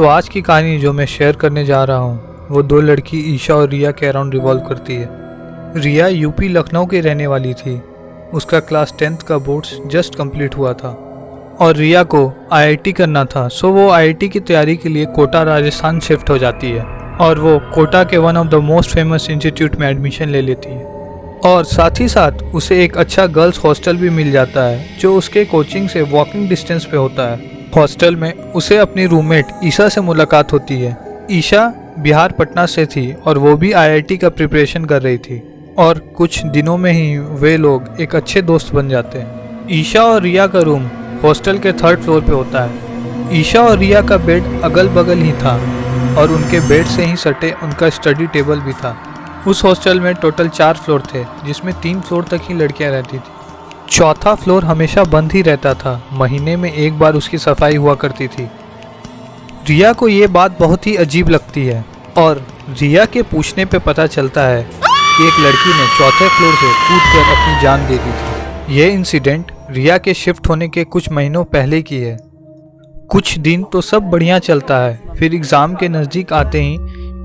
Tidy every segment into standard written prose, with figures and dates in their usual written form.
तो आज की कहानी जो मैं शेयर करने जा रहा हूँ वो दो लड़की ईशा और रिया के अराउंड रिवॉल्व करती है। रिया यूपी लखनऊ की रहने वाली थी। उसका क्लास 10th का बोर्ड्स जस्ट कंप्लीट हुआ था और रिया को आईआईटी करना था, सो वो आईआईटी की तैयारी के लिए कोटा राजस्थान शिफ्ट हो जाती है और वो कोटा के one of the most famous institute में एडमिशन ले लेती है। और साथ ही साथ उसे एक अच्छा गर्ल्स हॉस्टल भी मिल जाता है जो उसके कोचिंग से वॉकिंग डिस्टेंस पे होता है। हॉस्टल में उसे अपनी रूममेट ईशा से मुलाकात होती है। ईशा बिहार पटना से थी और वो भी आईआईटी का प्रिपरेशन कर रही थी और कुछ दिनों में ही वे लोग एक अच्छे दोस्त बन जाते हैं। ईशा और रिया का रूम हॉस्टल के 3rd फ्लोर पे होता है। ईशा और रिया का बेड अगल बगल ही था और उनके बेड से ही सटे उनका स्टडी टेबल भी था। उस हॉस्टल में टोटल 4 फ्लोर थे जिसमें 3 फ्लोर तक ही लड़कियां रहती थी। 4था फ्लोर हमेशा बंद ही रहता था, महीने में एक बार उसकी सफाई हुआ करती थी। रिया को ये बात बहुत ही अजीब लगती है और रिया के पूछने पे पता चलता है कि एक लड़की ने 4थे फ्लोर से कूदकर अपनी जान दे दी थी। ये इंसिडेंट रिया के शिफ्ट होने के कुछ महीनों पहले की है। कुछ दिन तो सब बढ़िया चलता है, फिर एग्ज़ाम के नज़दीक आते ही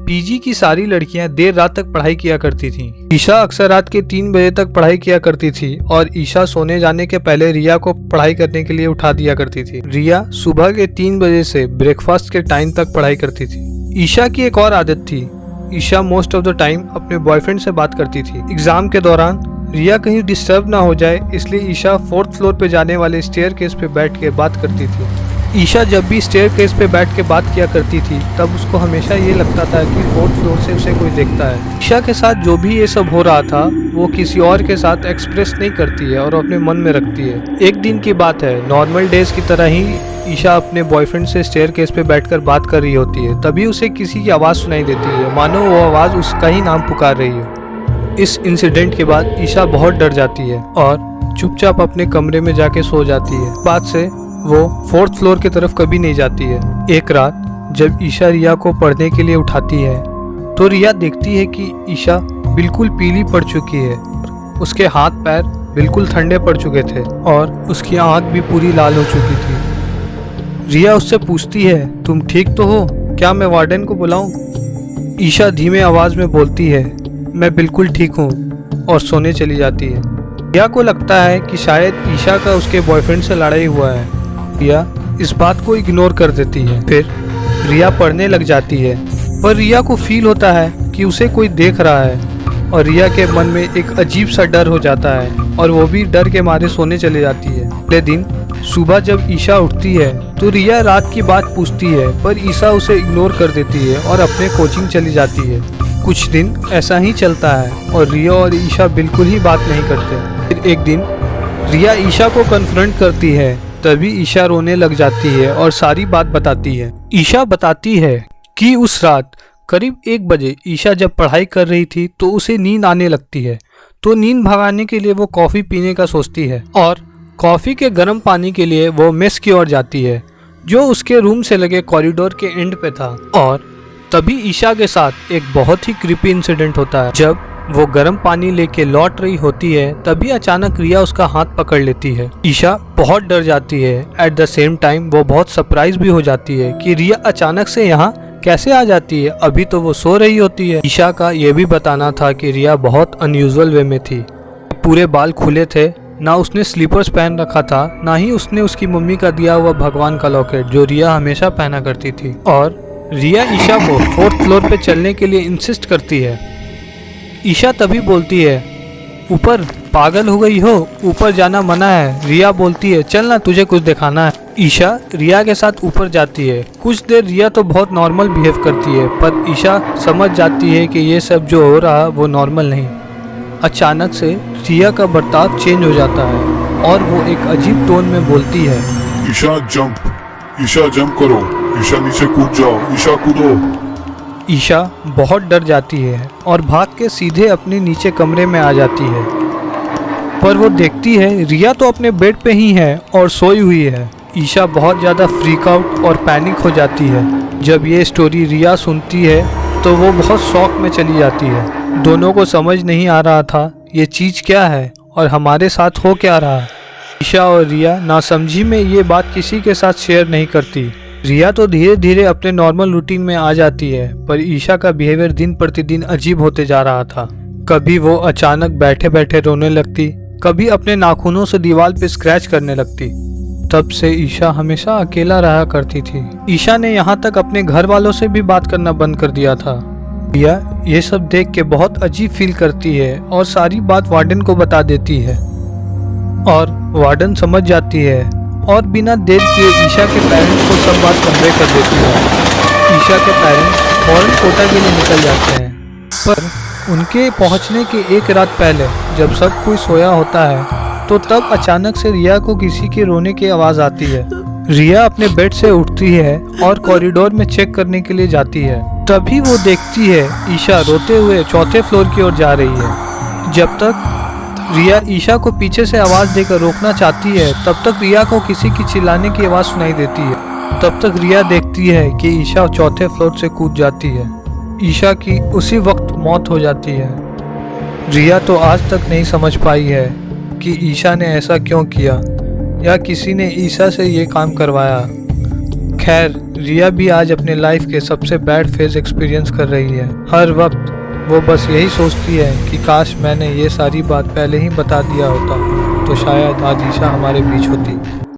पीजी की सारी लड़कियां देर रात तक पढ़ाई किया करती थीं। ईशा अक्सर रात के 3 बजे तक पढ़ाई किया करती थी और ईशा सोने जाने के पहले रिया को पढ़ाई करने के लिए उठा दिया करती थी। रिया सुबह के 3 बजे से ब्रेकफास्ट के टाइम तक पढ़ाई करती थी। ईशा की एक और आदत थी, Isha most of the time अपने बॉयफ्रेंड से बात करती थी। एग्जाम के दौरान रिया कहीं डिस्टर्ब ना हो जाए इसलिए ईशा 4th फ्लोर पे जाने वाले स्टेयरकेस पे बैठ के बात करती थी। ईशा जब भी स्टेयरकेस पे बैठ के बात किया करती थी तब उसको हमेशा ये लगता था कि 4th फ्लोर से उसे कोई देखता है। ईशा के साथ जो भी ये सब हो रहा था वो किसी और के साथ एक्सप्रेस नहीं करती है और अपने मन में रखती है। एक दिन की बात है, नॉर्मल डेज की तरह ही ईशा अपने बॉयफ्रेंड से स्टेयरकेस पे बैठकर बात कर रही होती है। तभी उसे किसी की आवाज़ सुनाई देती है, मानो वो आवाज़ उसका ही नाम पुकार रही हो। इस इंसिडेंट के बाद ईशा बहुत डर जाती है और चुपचाप अपने कमरे में जाके सो जाती है। बाद से वो 4th फ्लोर की तरफ कभी नहीं जाती है। एक रात जब ईशा रिया को पढ़ने के लिए उठाती है तो रिया देखती है कि ईशा बिल्कुल पीली पड़ चुकी है। उसके हाथ पैर बिल्कुल ठंडे पड़ चुके थे और उसकी आंख भी पूरी लाल हो चुकी थी। रिया उससे पूछती है, तुम ठीक तो हो? क्या मैं वार्डन को बुलाऊं? ईशा धीमे आवाज में बोलती है, मैं बिल्कुल ठीक हूँ, और सोने चली जाती है। रिया को लगता है कि शायद ईशा का उसके बॉयफ्रेंड से लड़ाई हुआ है। रिया इस बात को इग्नोर कर देती है। फिर रिया पढ़ने लग जाती है, पर रिया को फील होता है कि उसे कोई देख रहा है और रिया के मन में एक अजीब सा डर हो जाता है और वो भी डर के मारे सोने चली जाती है। अगले दिन सुबह जब ईशा उठती है तो रिया रात की बात पूछती है, पर ईशा उसे इग्नोर कर देती है और अपने कोचिंग चली जाती है। कुछ दिन ऐसा ही चलता है और रिया और ईशा बिल्कुल ही बात नहीं करते। फिर एक दिन रिया ईशा को कन्फ्रंट करती है, तभी ईशा रोने लग जाती है और सारी बात बताती है। ईशा बताती है कि उस रात करीब 1 बजे ईशा जब पढ़ाई कर रही थी तो उसे नींद आने लगती है, तो नींद भगाने के लिए वो कॉफ़ी पीने का सोचती है और कॉफ़ी के गर्म पानी के लिए वो मेस की ओर जाती है जो उसके रूम से लगे कॉरिडोर के एंड पे था। और तभी ईशा के साथ एक बहुत ही क्रीपी इंसिडेंट होता है। जब वो गर्म पानी लेके लौट रही होती है तभी अचानक रिया उसका हाथ पकड़ लेती है। ईशा बहुत डर जाती है। एट द सेम टाइम वो बहुत सरप्राइज भी हो जाती है कि रिया अचानक से यहाँ कैसे आ जाती है, अभी तो वो सो रही होती है। ईशा का ये भी बताना था कि रिया बहुत अनयूजुअल वे में थी। पूरे बाल खुले थे, ना उसने स्लीपर्स पहन रखा था, ना ही उसने उसकी मम्मी का दिया हुआ भगवान का लॉकेट जो रिया हमेशा पहना करती थी। और रिया ईशा को 4th फ्लोर पे चलने के लिए इंसिस्ट करती है। ईशा तभी बोलती है, ऊपर पागल हो गई हो, ऊपर जाना मना है। रिया बोलती है, चल ना, तुझे कुछ दिखाना है। ईशा रिया के साथ ऊपर जाती है। कुछ देर रिया तो बहुत नॉर्मल बिहेव करती है, पर ईशा समझ जाती है कि ये सब जो हो रहा वो नॉर्मल नहीं। अचानक से रिया का बर्ताव चेंज हो जाता है और वो एक अजीब टोन में बोलती है, ईशा जंप करो, ईशा नीचे कूद जाओ, ईशा कूदो। ईशा बहुत डर जाती है और भाग के सीधे अपने नीचे कमरे में आ जाती है, पर वो देखती है रिया तो अपने बेड पे ही है और सोई हुई है। ईशा बहुत ज़्यादा फ्रीक आउट और पैनिक हो जाती है। जब ये स्टोरी रिया सुनती है तो वो बहुत शॉक में चली जाती है। दोनों को समझ नहीं आ रहा था ये चीज़ क्या है और हमारे साथ हो क्या रहा है। ईशा और रिया नासमझी में ये बात किसी के साथ शेयर नहीं करती। रिया तो धीरे धीरे अपने नॉर्मल रूटीन में आ जाती है, पर ईशा का बिहेवियर दिन प्रतिदिन अजीब होते जा रहा था। कभी वो अचानक बैठे बैठे रोने लगती, कभी अपने नाखूनों से दीवार पे स्क्रैच करने लगती। तब से ईशा हमेशा अकेला रहा करती थी। ईशा ने यहाँ तक अपने घर वालों से भी बात करना बंद कर दिया था। रिया ये सब देख के बहुत अजीब फील करती है और सारी बात वार्डन को बता देती है, और वार्डन समझ जाती है और बिना देर किए ईशा के पेरेंट्स को सब बात कन्वे कर देती है। ईशा के पेरेंट्स फौरन कोटा के लिए निकल जाते हैं, पर उनके पहुंचने के एक रात पहले जब सब कोई सोया होता है तो तब अचानक से रिया को किसी के रोने की आवाज़ आती है। रिया अपने बेड से उठती है और कॉरिडोर में चेक करने के लिए जाती है। तभी वो देखती है ईशा रोते हुए चौथे फ्लोर की ओर जा रही है। जब तक रिया ईशा को पीछे से आवाज़ देकर रोकना चाहती है, तब तक रिया को किसी की चिल्लाने की आवाज़ सुनाई देती है। तब तक रिया देखती है कि ईशा चौथे फ्लोर से कूद जाती है। ईशा की उसी वक्त मौत हो जाती है। रिया तो आज तक नहीं समझ पाई है कि ईशा ने ऐसा क्यों किया या किसी ने ईशा से ये काम करवाया। खैर, रिया भी आज अपने लाइफ के सबसे बैड फेज एक्सपीरियंस कर रही है। हर वक्त वो बस यही सोचती है कि काश मैंने ये सारी बात पहले ही बता दिया होता तो शायद आज ईशा हमारे बीच होती।